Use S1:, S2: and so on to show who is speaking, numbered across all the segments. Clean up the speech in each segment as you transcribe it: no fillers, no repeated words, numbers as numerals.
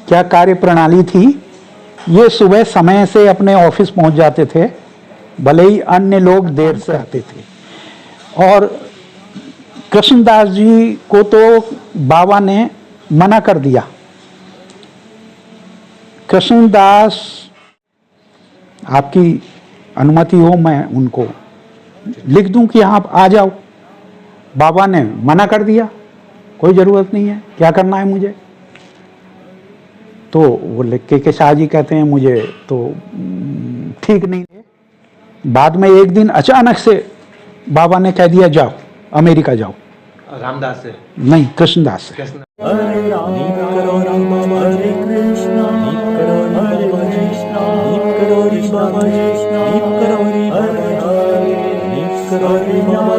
S1: क्या कार्य प्रणाली थी। ये सुबह समय से अपने ऑफिस पहुंच जाते थे, भले ही अन्य लोग देर से आते थे। और कृष्णदास जी को तो बाबा ने मना कर दिया। कृष्णदास, आपकी अनुमति हो मैं उनको लिख दूं कि आप आ जाओ। बाबा ने मना कर दिया, कोई ज़रूरत नहीं है, क्या करना है मुझे। तो वो लिख के शाह जी कहते हैं मुझे तो ठीक नहीं है। बाद में एक दिन अचानक से बाबा ने कह दिया जाओ अमेरिका जाओ।
S2: रामदास से
S1: नहीं, कृष्णदास से।
S3: हरे राम करो राम हरे कृष्णा करो हरे कृष्णा करो रे बाबा कृष्णा करो रे हरे हरे करो रे बाबा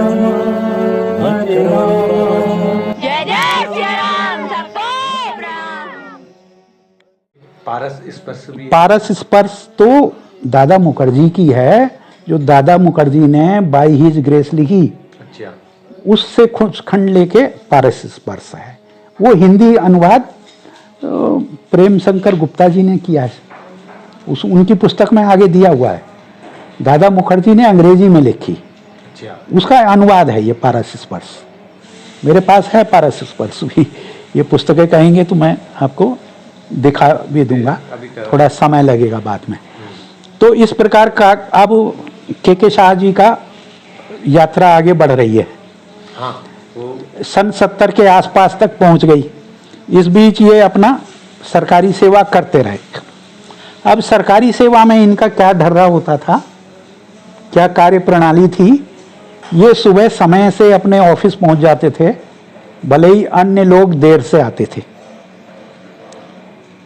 S3: हरे राम।
S4: जय जय श्री राम, सबको प्रणाम।
S2: पारस स्पर्श भी
S1: पारस स्पर्श तो दादा मुखर्जी की है, जो दादा मुखर्जी ने बाई हिज ग्रेस लिखी।
S2: अच्छा,
S1: उससे कुछ खंड लेके पारस स्पर्श है। वो हिंदी अनुवाद प्रेम शंकर गुप्ता जी ने किया है, उनकी पुस्तक में आगे दिया हुआ है। दादा मुखर्जी ने अंग्रेजी में लिखी,
S2: अच्छा,
S1: उसका अनुवाद है ये पारस स्पर्श। मेरे पास है पारस स्पर्श भी, ये पुस्तकें कहेंगे तो मैं आपको दिखा भी दूंगा, थोड़ा समय लगेगा बाद में। तो इस प्रकार का अब के शाह जी का यात्रा आगे बढ़ रही है।
S2: हाँ, वो
S1: सन 70 के आसपास तक पहुंच गई। इस बीच ये अपना सरकारी सेवा करते रहे। अब सरकारी सेवा में इनका क्या ढर्रा होता था, क्या कार्य प्रणाली थी। ये सुबह समय से अपने ऑफिस पहुंच जाते थे, भले ही अन्य लोग देर से आते थे।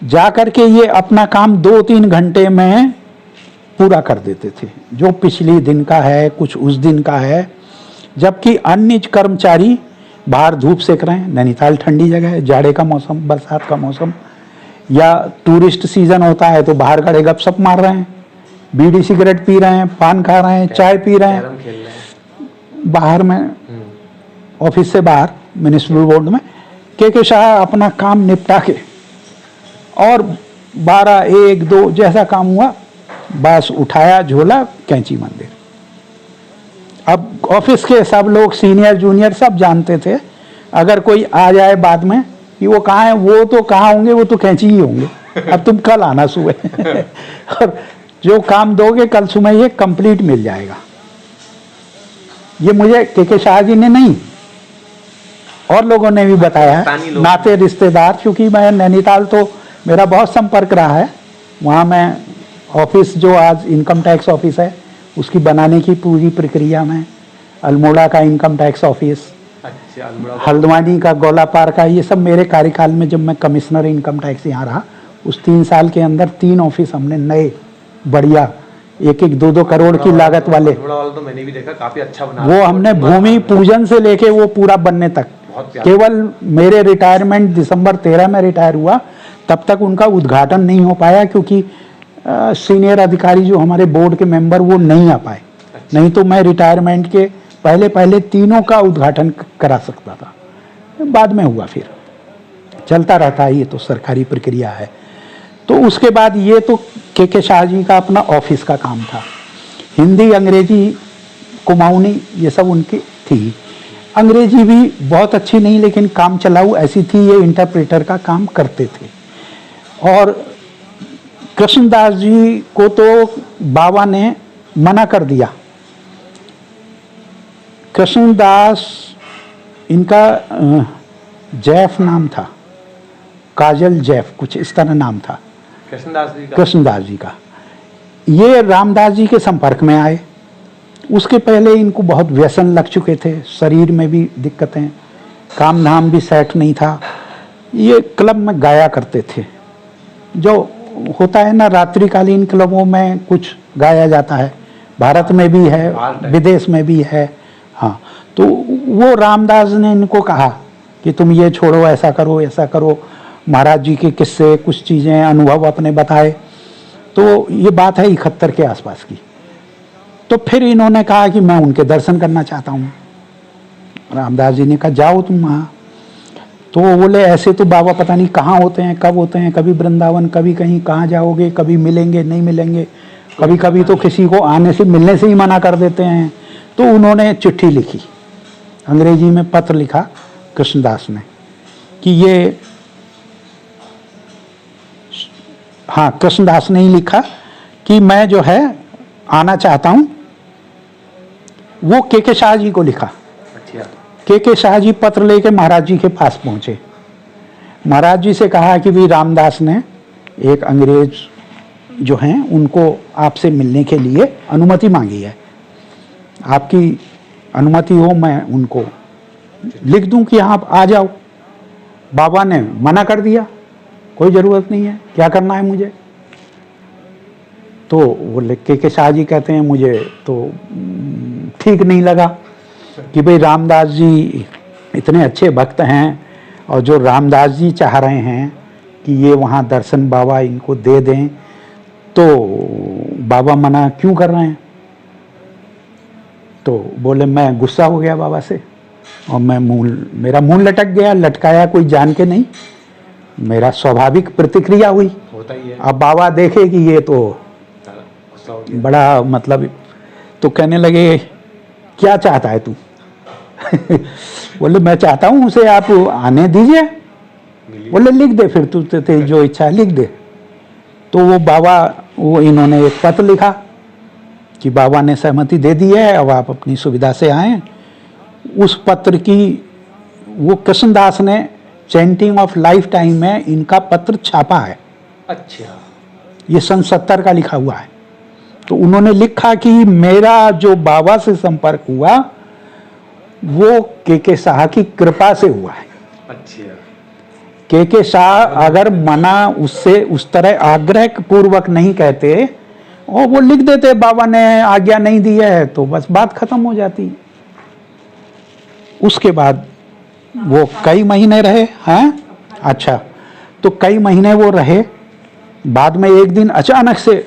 S1: जाकर के ये अपना काम 2-3 घंटे में पूरा कर देते थे, जो पिछले दिन का है, कुछ उस दिन का है। जबकि अन्य कर्मचारी बाहर धूप सेक रहे हैं। नैनीताल ठंडी जगह है, जाड़े का मौसम, बरसात का मौसम, या टूरिस्ट सीजन होता है तो बाहर खड़े गपशप मार रहे हैं, बीड़ी सिगरेट पी रहे हैं, पान खा रहे हैं, चाय पी रहे
S2: कैरम
S1: हैं
S2: खेल रहे हैं।
S1: बाहर में, ऑफिस से बाहर म्युनिसिपल बोर्ड में। के शाह अपना काम निपटा के और 12, 1, 2 जैसा काम हुआ, बस उठाया झोला, कैंची मंदिर। अब ऑफिस के सब लोग सीनियर जूनियर सब जानते थे, अगर कोई आ जाए बाद में कि वो कहाँ है, वो तो कहाँ होंगे, वो तो कैंची ही होंगे, अब तुम कल आना सुबह और जो काम दोगे कल सुबह ये कंप्लीट मिल जाएगा। ये मुझे के शाह जी ने नहीं, और लोगों ने भी बताया है, नाते रिश्तेदार, क्योंकि मैं नैनीताल तो मेरा बहुत संपर्क रहा है। वहाँ मैं ऑफिस, जो आज इनकम टैक्स ऑफिस है, उसकी बनाने की पूरी प्रक्रिया में, अल्मोड़ा का इनकम टैक्स ऑफिस,
S2: अच्छा, अल्मोड़ा
S1: हल्द्वानी का, गोलापार का, ये सब मेरे कार्यकाल में, जब मैं कमिश्नर इनकम टैक्स यहाँ रहा, उस 3 साल के अंदर 3 ऑफिस हमने नए बढ़िया 1-1, 2-2 करोड़ की लागत वाले,
S2: अल्मोड़ा वाला तो मैंने भी देखा, काफी अच्छा बना।
S1: वो हमने भूमि पूजन से लेके वो पूरा बनने तक, केवल मेरे रिटायरमेंट दिसंबर 13 में रिटायर हुआ, तब तक उनका उद्घाटन नहीं हो पाया, क्योंकि सीनियर अधिकारी जो हमारे बोर्ड के मेंबर वो नहीं आ पाए। अच्छा। नहीं तो मैं रिटायरमेंट के पहले तीनों का उद्घाटन करा सकता था, बाद में हुआ, फिर चलता रहता है, ये तो सरकारी प्रक्रिया है। तो उसके बाद ये तो के शाह जी का अपना ऑफिस का काम था। हिंदी, अंग्रेजी, कुमाऊनी, ये सब उनकी थी। अंग्रेजी भी बहुत अच्छी नहीं, लेकिन काम चलाऊ ऐसी थी, ये इंटरप्रेटर का काम करते थे। और कृष्णदास जी को तो बाबा ने मना कर दिया। कृष्णदास, इनका जैफ नाम था, काजल जैफ, कुछ इस तरह नाम था कृष्णदास जी का। ये रामदास जी के संपर्क में आए। उसके पहले इनको बहुत व्यसन लग चुके थे, शरीर में भी दिक्कतें, काम धाम भी सेट नहीं था। ये क्लब में गाया करते थे, जो होता है ना, रात्रिकालीन क्लबों में कुछ गाया जाता है, भारत में भी है, विदेश में भी है। हाँ, तो वो रामदास ने इनको कहा कि तुम ये छोड़ो, ऐसा करो, ऐसा करो। महाराज जी के किस्से, कुछ चीज़ें, अनुभव अपने बताए। तो ये बात है 71 के आसपास की। तो फिर इन्होंने कहा कि मैं उनके दर्शन करना चाहता हूँ। रामदास जी ने कहा जाओ तुम वहाँ। तो वो बोले ऐसे तो बाबा पता नहीं कहाँ होते हैं, कब होते हैं, कभी वृंदावन, कभी कहीं, कहाँ जाओगे, कभी मिलेंगे नहीं मिलेंगे, कभी कभी तो किसी को आने से मिलने से ही मना कर देते हैं। तो उन्होंने चिट्ठी लिखी, अंग्रेजी में पत्र लिखा कृष्णदास ने कि ये, हाँ कृष्णदास ने ही लिखा कि मैं जो है आना चाहता हूँ। वो के शाह जी को लिखा।
S2: अच्छा।
S1: के शाह जी पत्र लेके महाराज जी के पास पहुंचे। महाराज जी से कहा कि भी रामदास ने एक अंग्रेज जो हैं उनको आपसे मिलने के लिए अनुमति मांगी है, आपकी अनुमति हो मैं उनको लिख दूं कि आप आ जाओ। बाबा ने मना कर दिया, कोई ज़रूरत नहीं है, क्या करना है मुझे। तो वो के शाह जी कहते हैं मुझे तो ठीक नहीं लगा कि भाई रामदास जी इतने अच्छे भक्त हैं और जो रामदास जी चाह रहे हैं कि ये वहाँ दर्शन बाबा इनको दे दें, तो बाबा मना क्यों कर रहे हैं। तो बोले मैं गुस्सा हो गया बाबा से और मेरा मुंह लटक गया, लटकाया कोई जान के नहीं, मेरा स्वाभाविक प्रतिक्रिया हुई।
S2: होता ही है।
S1: अब बाबा देखे कि ये तो
S2: गुस्सा हो गया।
S1: बड़ा मतलब, तो कहने लगे क्या चाहता है तू। बोले मैं चाहता हूँ उसे आप आने दीजिए। बोले लिख दे फिर तू, तेरी जो इच्छा है लिख दे। तो वो बाबा, वो इन्होंने एक पत्र लिखा कि बाबा ने सहमति दे दी है, अब आप अपनी सुविधा से आएँ। उस पत्र की वो कृष्णदास ने चैंटिंग ऑफ लाइफ टाइम में इनका पत्र छापा है।
S2: अच्छा।
S1: ये सन 70 का लिखा हुआ है। तो उन्होंने लिखा कि मेरा जो बाबा से संपर्क हुआ वो के शाह की कृपा से हुआ है।
S2: अच्छा।
S1: के शाह अगर मना उससे उस तरह आग्रह पूर्वक नहीं कहते और वो लिख देते बाबा ने आज्ञा नहीं दी है, तो बस बात खत्म हो जाती। उसके बाद वो कई महीने रहे हैं। अच्छा, तो कई महीने वो रहे। बाद में एक दिन अचानक से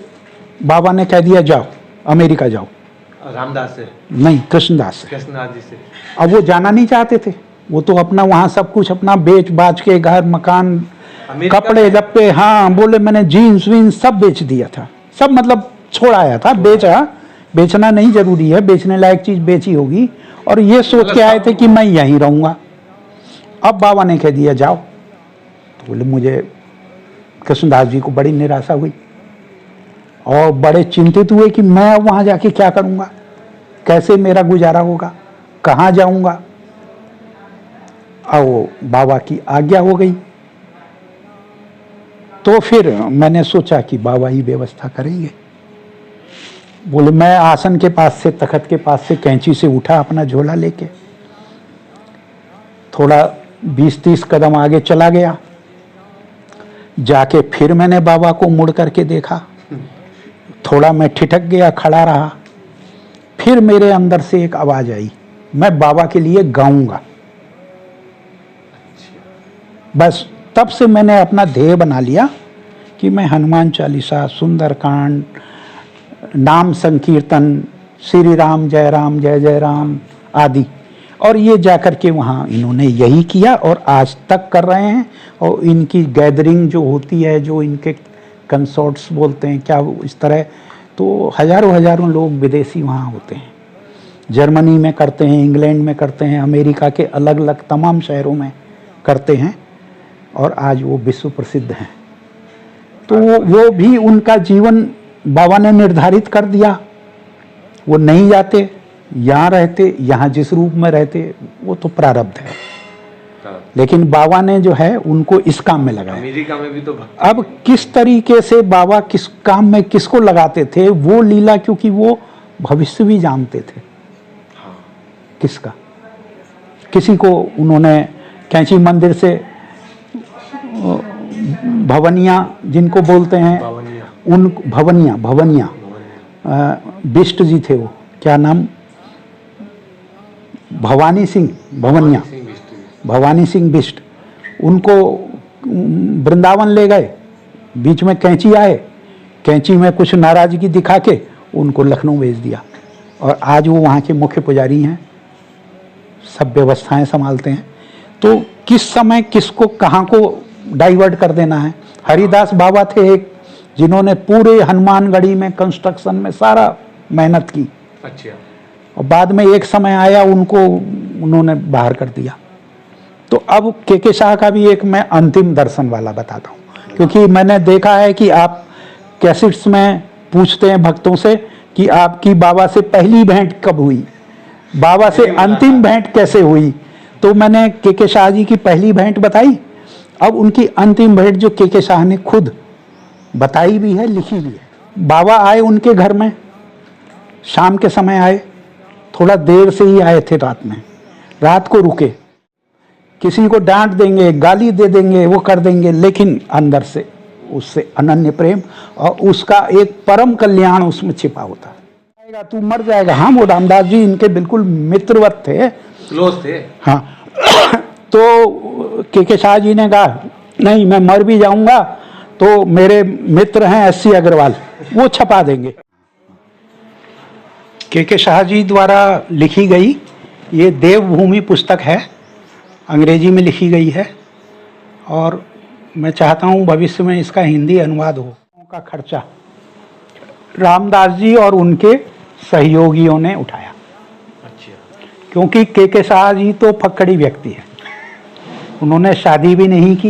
S1: बाबा ने कह दिया जाओ अमेरिका जाओ।
S2: रामदास से
S1: नहीं, कृष्णदास से।
S2: कृष्णदास जी से।
S1: अब वो जाना नहीं चाहते थे, वो तो अपना वहाँ सब कुछ अपना बेच बाच के घर मकान
S2: अमेरिका
S1: कपड़े लप्पे, हाँ बोले मैंने जीन्स वीन्स सब बेच दिया था, सब मतलब छोड़ आया था। बेचना नहीं जरूरी है, बेचने लायक चीज बेची होगी, और ये सोच के आए थे कि मैं यहीं रहूंगा। अब बाबा ने कह दिया जाओ। तो बोले मुझे, कृष्णदास जी को बड़ी निराशा हुई और बड़े चिंतित हुए कि मैं वहां जाके क्या करूंगा, कैसे मेरा गुजारा होगा, कहाँ जाऊंगा। और वो बाबा की आज्ञा हो गई। तो फिर मैंने सोचा कि बाबा ही व्यवस्था करेंगे। बोले मैं आसन के पास से, तखत के पास से कैंची से उठा अपना झोला लेके, थोड़ा 20-30 कदम आगे चला गया। जाके फिर मैंने बाबा को मुड़ करके देखा, थोड़ा मैं ठिठक गया, खड़ा रहा। फिर मेरे अंदर से एक आवाज आई, मैं बाबा के लिए गाऊंगा। बस तब से मैंने अपना ध्येय बना लिया कि मैं हनुमान चालीसा, सुंदरकांड, नाम संकीर्तन, श्री राम जय जय राम आदि, और ये जाकर के वहाँ इन्होंने यही किया और आज तक कर रहे हैं। और इनकी गैदरिंग जो होती है, जो इनके कंसर्ट्स बोलते हैं क्या, इस तरह, तो हजारों लोग विदेशी वहाँ होते हैं। जर्मनी में करते हैं, इंग्लैंड में करते हैं, अमेरिका के अलग अलग तमाम शहरों में करते हैं, और आज वो विश्व प्रसिद्ध हैं। तो वो भी उनका जीवन बाबा ने निर्धारित कर दिया। वो नहीं जाते, यहाँ रहते, यहाँ जिस रूप में रहते, वो तो प्रारब्ध है, लेकिन बाबा ने जो है उनको इस काम में लगाया।
S2: अमेरिका में भी तो
S1: अब किस तरीके से बाबा किस काम में किसको लगाते थे वो लीला, क्योंकि वो भविष्य भी जानते थे।
S2: हाँ।
S1: किसका, किसी को उन्होंने कैंची मंदिर से भवनिया जिनको बोलते हैं, उन भवनिया बिष्ट जी थे, वो क्या नाम, भवानी सिंह बिष्ट, उनको वृंदावन ले गए। बीच में कैंची आए, कैंची में कुछ नाराजगी दिखा के उनको लखनऊ भेज दिया, और आज वो वहाँ के मुख्य पुजारी हैं, सब व्यवस्थाएं संभालते हैं। तो किस समय किसको कहाँ को डाइवर्ट कर देना है। हरिदास बाबा थे एक, जिन्होंने पूरे हनुमानगढ़ी में कंस्ट्रक्शन में सारा मेहनत की,
S2: अच्छा।
S1: और बाद में एक समय आया उनको उन्होंने बाहर कर दिया। तो अब के शाह का भी एक मैं अंतिम दर्शन वाला बताता हूँ, क्योंकि मैंने देखा है कि आप कैसेट्स में पूछते हैं भक्तों से कि आपकी बाबा से पहली भेंट कब हुई, बाबा से अंतिम भेंट कैसे हुई। तो मैंने के शाह जी की पहली भेंट बताई, अब उनकी अंतिम भेंट जो के शाह ने खुद बताई भी है, लिखी भी है। बाबा आए उनके घर में, शाम के समय आए, थोड़ा देर से ही आए थे, रात को रुके। किसी को डांट देंगे, गाली दे देंगे, वो कर देंगे, लेकिन अंदर से उससे अनन्य प्रेम और उसका एक परम कल्याण उसमें छिपा होता है। तू मर जाएगा। हाँ, वो रामदास जी इनके बिल्कुल मित्रवत थे,
S2: क्लोज थे।
S1: हाँ। तो के शाह जी ने कहा नहीं, मैं मर भी जाऊंगा तो मेरे मित्र हैं SC अग्रवाल, वो छपा देंगे। के शाह जी द्वारा लिखी गई ये देवभूमि पुस्तक है, अंग्रेजी में लिखी गई है, और मैं चाहता हूँ भविष्य में इसका हिंदी अनुवाद हो। का खर्चा रामदास जी और उनके सहयोगियों ने उठाया,
S2: अच्छा।
S1: क्योंकि के शाह जी तो फक्कड़ी व्यक्ति है, उन्होंने शादी भी नहीं की।